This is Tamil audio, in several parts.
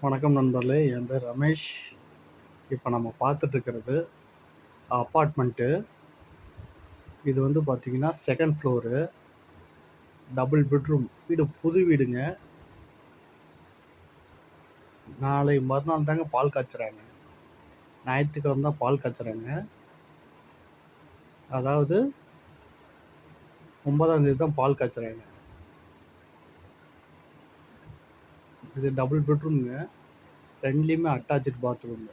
வணக்கம் நண்பர்களே, என் பேர் ரமேஷ். இப்போ நம்ம பார்த்துட்டு இருக்கிறது அப்பார்ட்மெண்ட்டு. இது வந்து பார்த்தீங்கன்னா செகண்ட் ஃப்ளோரு, டபுள் பெட்ரூம் வீடு, புது வீடுங்க. நாளை மறுநாள் தாங்க பால் காய்ச்சுறாங்க. ஞாயிற்றுக்கிழமை தான் பால் காய்ச்சுறாங்க. அதாவது 9ஆம் தேதி தான் பால் காய்ச்சுறாங்க. இது டபுள் பெட்ரூம்ங்க, ரெண்டுலேயுமே அட்டாச்சு பாத்ரூம்ங்க.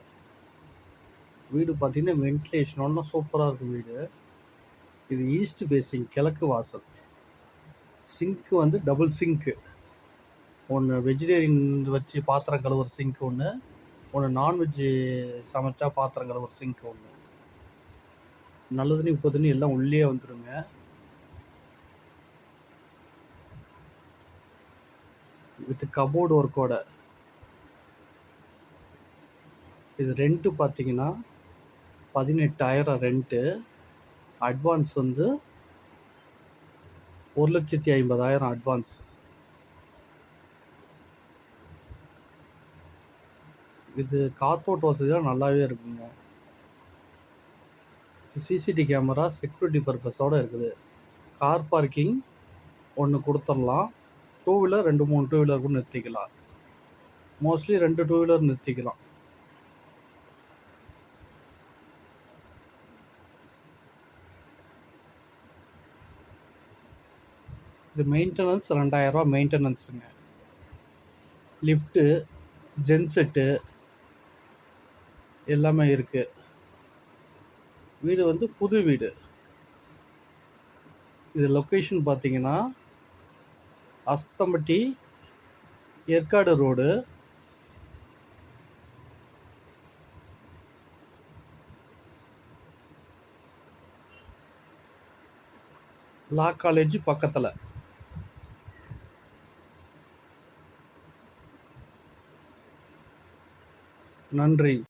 வீடு பார்த்தீங்கன்னா வென்டிலேஷனோட சூப்பராக இருக்கும் வீடு. இது ஈஸ்ட் ஃபேஸிங், கிழக்கு வாசல். சிங்க்கு வந்து டபுள் சிங்க்கு, ஒன்று வெஜிடேரியன் வச்சு பாத்திரம் கழுவுற சிங்க் ஒன்று, நான்வெஜ்ஜு சமைச்சா பாத்திரம் கழுவுற சிங்க் ஒன்று. நல்ல தண்ணி உப்பு தண்ணி எல்லாம் உள்ளே வந்துடுங்க. வித் கபோர்டு ஒர்க்கோட. இது ரெண்ட்டு பார்த்தீங்கன்னா 18,000 ரெண்ட்டு. அட்வான்ஸ் வந்து 1,50,000 அட்வான்ஸ். இது காத்தோட்ட வசதியெலாம் நல்லாவே இருக்குங்க. சிசிடி கேமரா செக்யூரிட்டி பர்பஸோடு இருக்குது. கார் பார்க்கிங் ஒன்று கொடுத்துடலாம். டூ வீலர் 2-3 டூ வீலர் கூட நிறுத்திக்கலாம். மோஸ்ட்லி 2 டூ வீலர் நிறுத்திக்கலாம். இது மெயின்டெனன்ஸ் 2,000 மெயின்டெனன்ஸுங்க. லிஃப்ட்டு, ஜென்செட்டு எல்லாமே இருக்குது. வீடு வந்து புது வீடு. இது லொக்கேஷன் பார்த்தீங்கன்னா Asthampatti, Yercaud road, law college பக்கத்தில். நன்றி.